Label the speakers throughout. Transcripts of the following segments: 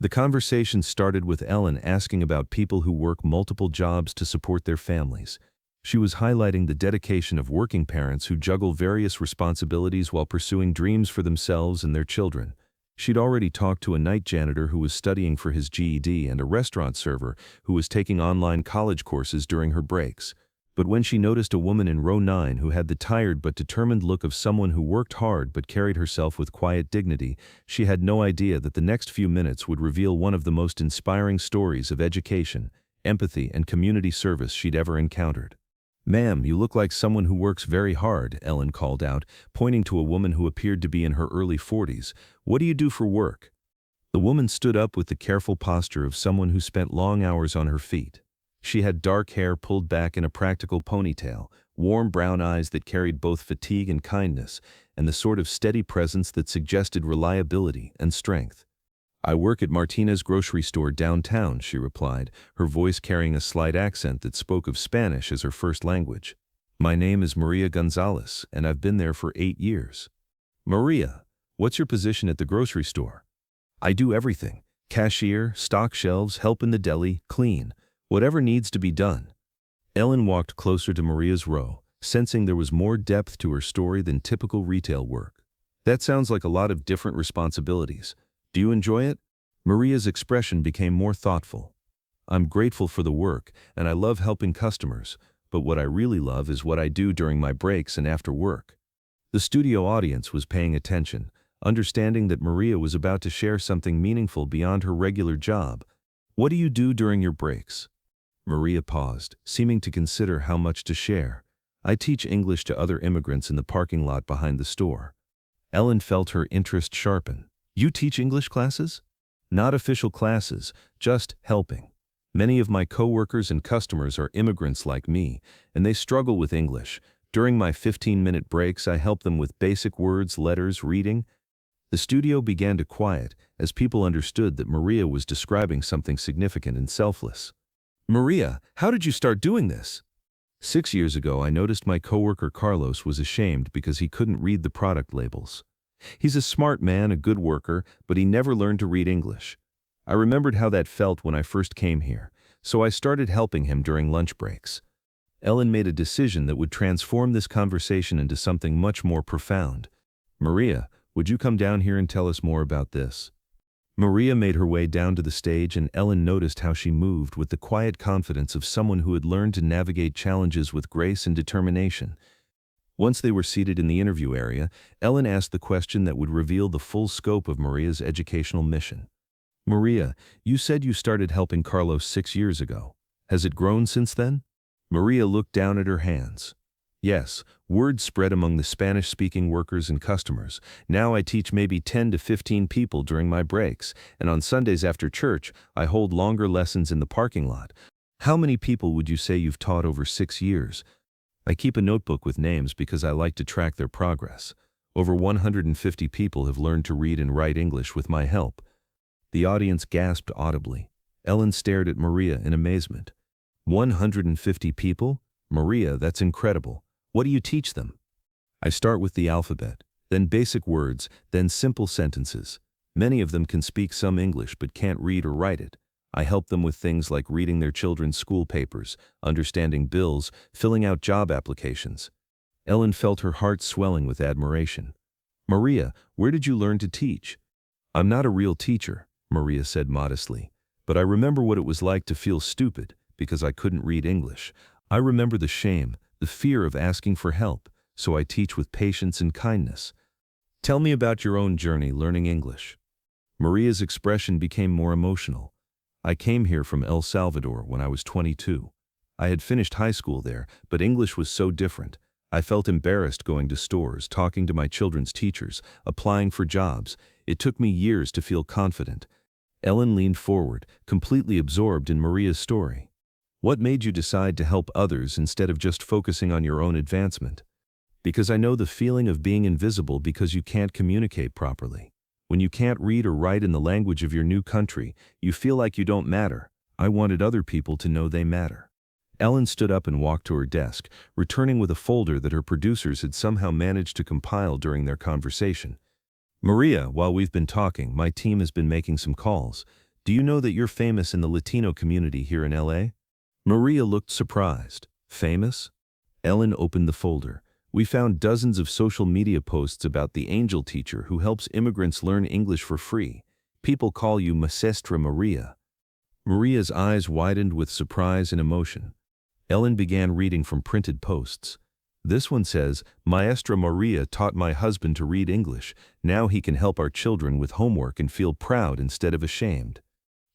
Speaker 1: The conversation started with Ellen asking about people who work multiple jobs to support their families. She was highlighting the dedication of working parents who juggle various responsibilities while pursuing dreams for themselves and their children. She'd already talked to a night janitor who was studying for his GED and a restaurant server who was taking online college courses during her breaks. But when she noticed a woman in row 9 who had the tired but determined look of someone who worked hard but carried herself with quiet dignity, she had no idea that the next few minutes would reveal one of the most inspiring stories of education, empathy, and community service she'd ever encountered. "Ma'am, you look like someone who works very hard," Ellen called out, pointing to a woman who appeared to be in her early 40s. "What do you do for work?" The woman stood up with the careful posture of someone who spent long hours on her feet. She had dark hair pulled back in a practical ponytail, warm brown eyes that carried both fatigue and kindness, and the sort of steady presence that suggested reliability and strength. "I work at Martina's grocery store downtown," she replied, her voice carrying a slight accent that spoke of Spanish as her first language. "My name is Maria Gonzalez, and I've been there for 8 years. "Maria, what's your position at the grocery store?" "I do everything. Cashier, stock shelves, help in the deli, clean. Whatever needs to be done." Ellen walked closer to Maria's row, sensing there was more depth to her story than typical retail work. "That sounds like a lot of different responsibilities. Do you enjoy it?" Maria's expression became more thoughtful. "I'm grateful for the work, and I love helping customers, but what I really love is what I do during my breaks and after work." The studio audience was paying attention, understanding that Maria was about to share something meaningful beyond her regular job. "What do you do during your breaks?" Maria paused, seeming to consider how much to share. "I teach English to other immigrants in the parking lot behind the store." Ellen felt her interest sharpen. "You teach English classes?" "Not official classes, just helping. Many of my coworkers and customers are immigrants like me, and they struggle with English. During my 15-minute breaks, I help them with basic words, letters, reading." The studio began to quiet as people understood that Maria was describing something significant and selfless. "Maria, how did you start doing this?" 6 years ago, I noticed my coworker Carlos was ashamed because he couldn't read the product labels. He's a smart man, a good worker, but he never learned to read English. I remembered how that felt when I first came here, so I started helping him during lunch breaks." Ellen made a decision that would transform this conversation into something much more profound. "Maria, would you come down here and tell us more about this?" Maria made her way down to the stage, and Ellen noticed how she moved with the quiet confidence of someone who had learned to navigate challenges with grace and determination. Once they were seated in the interview area, Ellen asked the question that would reveal the full scope of Maria's educational mission. "Maria, you said you started helping Carlos 6 years ago. Has it grown since then?" Maria looked down at her hands. "Yes, word spread among the Spanish-speaking workers and customers. Now I teach maybe 10 to 15 people during my breaks, and on Sundays after church, I hold longer lessons in the parking lot." "How many people would you say you've taught over 6 years?" "I keep a notebook with names because I like to track their progress. Over 150 people have learned to read and write English with my help." The audience gasped audibly. Ellen stared at Maria in amazement. 150 people? Maria, that's incredible. What do you teach them?" "I start with the alphabet, then basic words, then simple sentences. Many of them can speak some English but can't read or write it. I help them with things like reading their children's school papers, understanding bills, filling out job applications." Ellen felt her heart swelling with admiration. "Maria, where did you learn to teach?" "I'm not a real teacher," Maria said modestly, "but I remember what it was like to feel stupid because I couldn't read English. I remember the shame, the fear of asking for help, so I teach with patience and kindness." "Tell me about your own journey learning English." Maria's expression became more emotional. "I came here from El Salvador when I was 22. I had finished high school there, but English was so different. I felt embarrassed going to stores, talking to my children's teachers, applying for jobs. It took me years to feel confident." Ellen leaned forward, completely absorbed in Maria's story. "What made you decide to help others instead of just focusing on your own advancement?" "Because I know the feeling of being invisible because you can't communicate properly. When you can't read or write in the language of your new country, you feel like you don't matter. I wanted other people to know they matter." Ellen stood up and walked to her desk, returning with a folder that her producers had somehow managed to compile during their conversation. "Maria, while we've been talking, my team has been making some calls. Do you know that you're famous in the Latino community here in LA? Maria looked surprised. Famous? Ellen opened the folder. We found dozens of social media posts about the angel teacher who helps immigrants learn English for free. People call you Maestra Maria. Maria's eyes widened with surprise and emotion. Ellen began reading from printed posts. This one says, Maestra Maria taught my husband to read English. Now he can help our children with homework and feel proud instead of ashamed.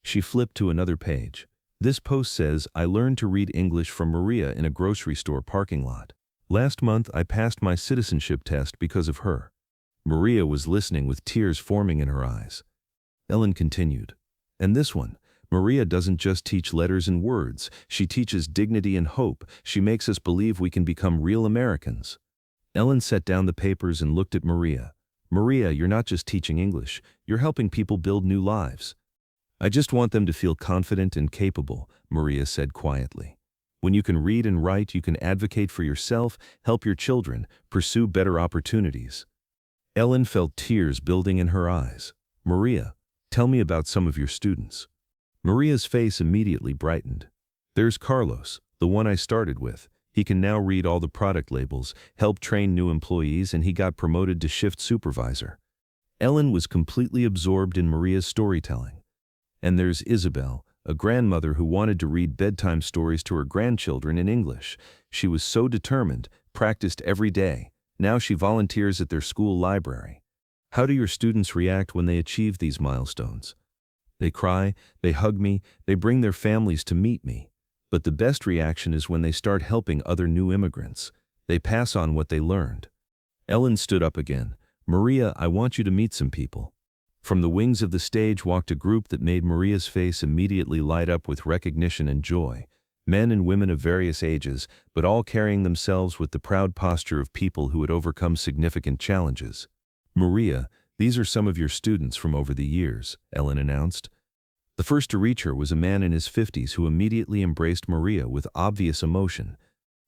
Speaker 1: She flipped to another page. This post says, I learned to read English from Maria in a grocery store parking lot. Last month I passed my citizenship test because of her. Maria was listening with tears forming in her eyes. Ellen continued. And this one, Maria doesn't just teach letters and words, she teaches dignity and hope. She makes us believe we can become real Americans. Ellen set down the papers and looked at Maria. Maria, you're not just teaching English, you're helping people build new lives. I just want them to feel confident and capable, Maria said quietly. When you can read and write, you can advocate for yourself, help your children, pursue better opportunities. Ellen felt tears building in her eyes. Maria, tell me about some of your students. Maria's face immediately brightened. There's Carlos, the one I started with. He can now read all the product labels, help train new employees, and he got promoted to shift supervisor. Ellen was completely absorbed in Maria's storytelling. And there's Isabel, a grandmother who wanted to read bedtime stories to her grandchildren in English. She was so determined, practiced every day. Now she volunteers at their school library. How do your students react when they achieve these milestones? They cry, they hug me, they bring their families to meet me. But the best reaction is when they start helping other new immigrants. They pass on what they learned. Ellen stood up again. Maria, I want you to meet some people. From the wings of the stage walked a group that made Maria's face immediately light up with recognition and joy. Men and women of various ages, but all carrying themselves with the proud posture of people who had overcome significant challenges. Maria, these are some of your students from over the years, Ellen announced. The first to reach her was a man in his 50s who immediately embraced Maria with obvious emotion.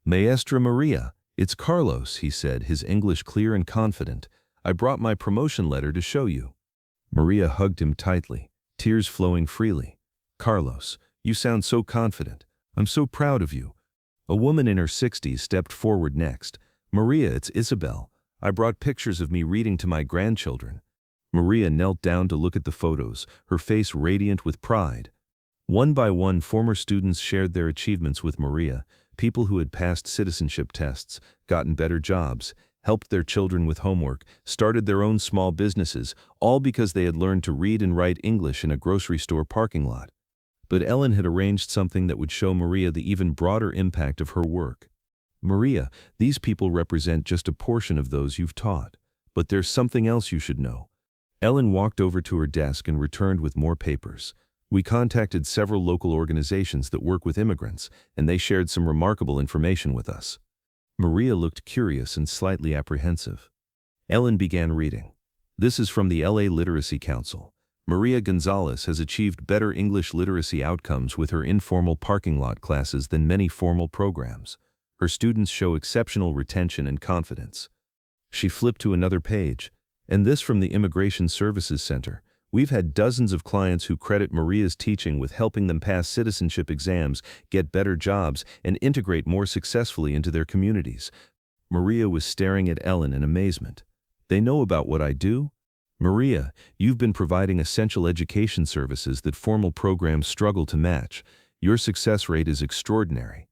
Speaker 1: Maestra Maria, it's Carlos, he said, his English clear and confident. I brought my promotion letter to show you. Maria hugged him tightly, tears flowing freely. Carlos, you sound so confident. I'm so proud of you. A woman in her 60s stepped forward next. Maria, it's Isabel. I brought pictures of me reading to my grandchildren. Maria knelt down to look at the photos, her face radiant with pride. One by one, former students shared their achievements with Maria, people who had passed citizenship tests, gotten better jobs, helped their children with homework, started their own small businesses, all because they had learned to read and write English in a grocery store parking lot. But Ellen had arranged something that would show Maria the even broader impact of her work. Maria, these people represent just a portion of those you've taught. But there's something else you should know. Ellen walked over to her desk and returned with more papers. We contacted several local organizations that work with immigrants, and they shared some remarkable information with us. Maria looked curious and slightly apprehensive. Ellen began reading. This is from the LA Literacy Council. Maria Gonzalez has achieved better English literacy outcomes with her informal parking lot classes than many formal programs. Her students show exceptional retention and confidence. She flipped to another page. And this from the Immigration Services Center. We've had dozens of clients who credit Maria's teaching with helping them pass citizenship exams, get better jobs, and integrate more successfully into their communities. Maria was staring at Ellen in amazement. They know about what I do? Maria, you've been providing essential education services that formal programs struggle to match. Your success rate is extraordinary.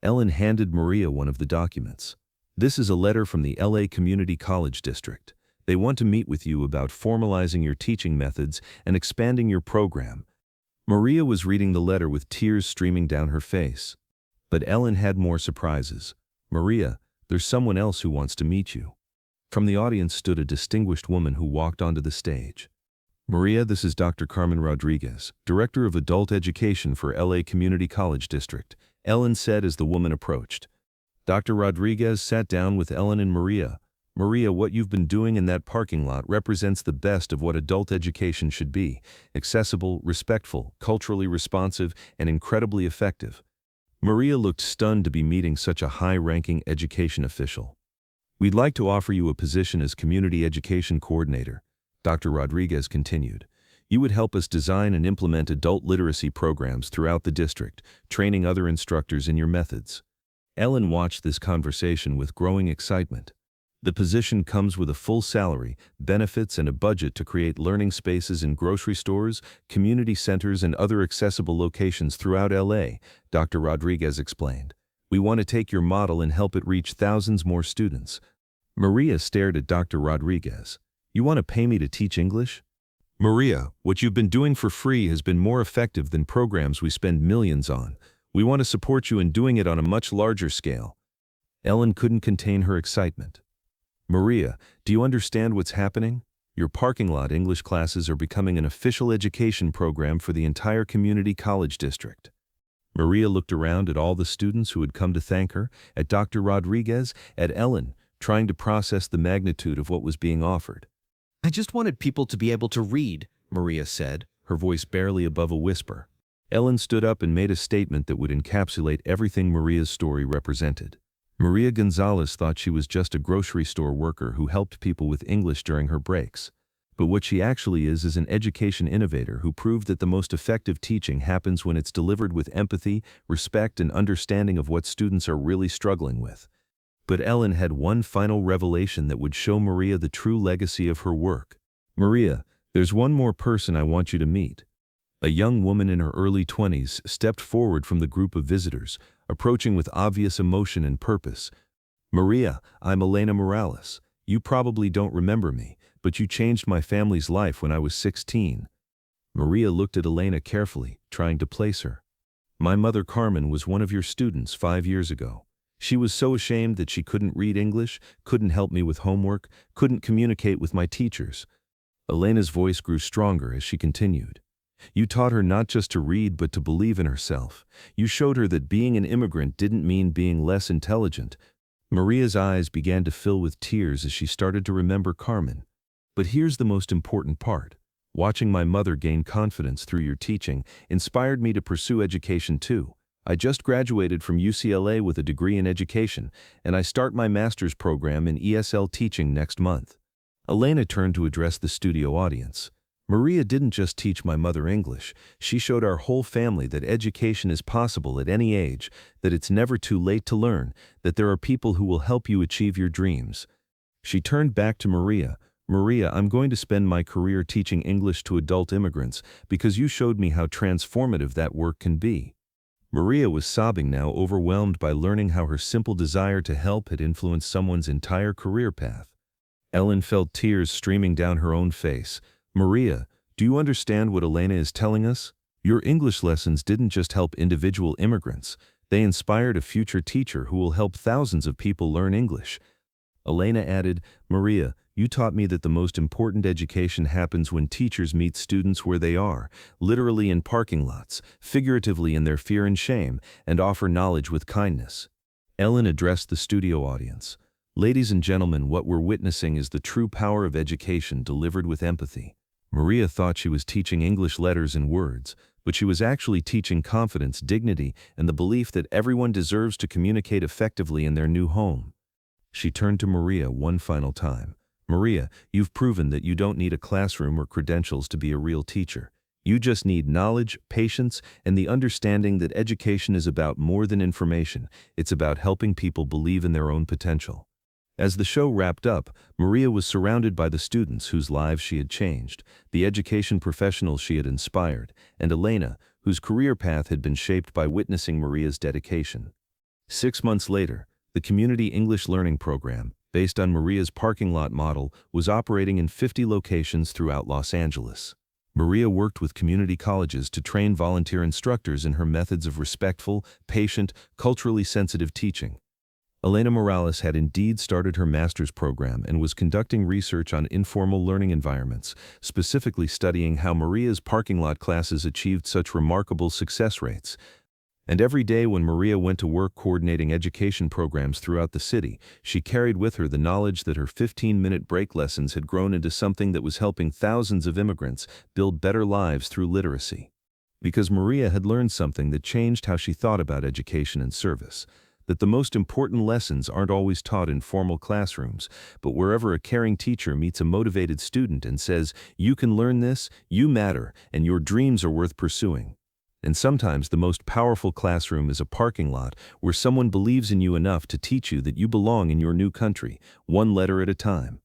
Speaker 1: Ellen handed Maria one of the documents. This is a letter from the LA Community College District. They want to meet with you about formalizing your teaching methods and expanding your program. Maria was reading the letter with tears streaming down her face. But Ellen had more surprises. Maria, there's someone else who wants to meet you. From the audience stood a distinguished woman who walked onto the stage. Maria, this is Dr. Carmen Rodriguez, Director of Adult Education for LA Community College District, Ellen said as the woman approached. Dr. Rodriguez sat down with Ellen and Maria. Maria, what you've been doing in that parking lot represents the best of what adult education should be: accessible, respectful, culturally responsive, and incredibly effective. Maria looked stunned to be meeting such a high-ranking education official. We'd like to offer you a position as Community Education Coordinator, Dr. Rodriguez continued. You would help us design and implement adult literacy programs throughout the district, training other instructors in your methods. Ellen watched this conversation with growing excitement. The position comes with a full salary, benefits, and a budget to create learning spaces in grocery stores, community centers, and other accessible locations throughout LA, Dr. Rodriguez explained. We want to take your model and help it reach thousands more students. Maria stared at Dr. Rodriguez. You want to pay me to teach English? Maria, what you've been doing for free has been more effective than programs we spend millions on. We want to support you in doing it on a much larger scale. Ellen couldn't contain her excitement. Maria, do you understand what's happening? Your parking lot English classes are becoming an official education program for the entire community college district. Maria looked around at all the students who had come to thank her, at Dr. Rodriguez, at Ellen, trying to process the magnitude of what was being offered.
Speaker 2: I just wanted people to be able to read, Maria said,
Speaker 1: her voice barely above a whisper. Ellen stood up and made a statement that would encapsulate everything Maria's story represented. Maria Gonzalez thought she was just a grocery store worker who helped people with English during her breaks. But what she actually is an education innovator who proved that the most effective teaching happens when it's delivered with empathy, respect, and understanding of what students are really struggling with. But Ellen had one final revelation that would show Maria the true legacy of her work. Maria, there's one more person I want you to meet. A young woman in her early 20s stepped forward from the group of visitors, approaching with obvious emotion and purpose. Maria, I'm Elena Morales. You probably don't remember me, but you changed my family's life when I was 16. Maria looked at Elena carefully, trying to place her. My mother Carmen was one of your students 5 years ago. She was so ashamed that she couldn't read English, couldn't help me with homework, couldn't communicate with my teachers. Elena's voice grew stronger as she continued. You taught her not just to read but to believe in herself. You showed her that being an immigrant didn't mean being less intelligent. Maria's eyes began to fill with tears as she started to remember Carmen. But here's the most important part. Watching my mother gain confidence through your teaching inspired me to pursue education too. I just graduated from UCLA with a degree in education, and I start my master's program in ESL teaching next month. Elena turned to address the studio audience. Maria didn't just teach my mother English, she showed our whole family that education is possible at any age, that it's never too late to learn, that there are people who will help you achieve your dreams. She turned back to Maria. Maria, I'm going to spend my career teaching English to adult immigrants because you showed me how transformative that work can be. Maria was sobbing now, overwhelmed by learning how her simple desire to help had influenced someone's entire career path. Ellen felt tears streaming down her own face. Maria, do you understand what Elena is telling us? Your English lessons didn't just help individual immigrants. They inspired a future teacher who will help thousands of people learn English. Elena added, Maria, you taught me that the most important education happens when teachers meet students where they are, literally in parking lots, figuratively in their fear and shame, and offer knowledge with kindness. Ellen addressed the studio audience. Ladies and gentlemen, what we're witnessing is the true power of education delivered with empathy. Maria thought she was teaching English letters and words, but she was actually teaching confidence, dignity, and the belief that everyone deserves to communicate effectively in their new home. She turned to Maria one final time. Maria, you've proven that you don't need a classroom or credentials to be a real teacher. You just need knowledge, patience, and the understanding that education is about more than information. It's about helping people believe in their own potential. As the show wrapped up, Maria was surrounded by the students whose lives she had changed, the education professionals she had inspired, and Elena, whose career path had been shaped by witnessing Maria's dedication. 6 months later, the Community English Learning Program, based on Maria's parking lot model, was operating in 50 locations throughout Los Angeles. Maria worked with community colleges to train volunteer instructors in her methods of respectful, patient, culturally sensitive teaching. Elena Morales had indeed started her master's program and was conducting research on informal learning environments, specifically studying how Maria's parking lot classes achieved such remarkable success rates. And every day when Maria went to work coordinating education programs throughout the city, she carried with her the knowledge that her 15-minute break lessons had grown into something that was helping thousands of immigrants build better lives through literacy. Because Maria had learned something that changed how she thought about education and service. that the most important lessons aren't always taught in formal classrooms, but wherever a caring teacher meets a motivated student and says, "You can learn this, you matter, and your dreams are worth pursuing." And sometimes the most powerful classroom is a parking lot where someone believes in you enough to teach you that you belong in your new country, one letter at a time.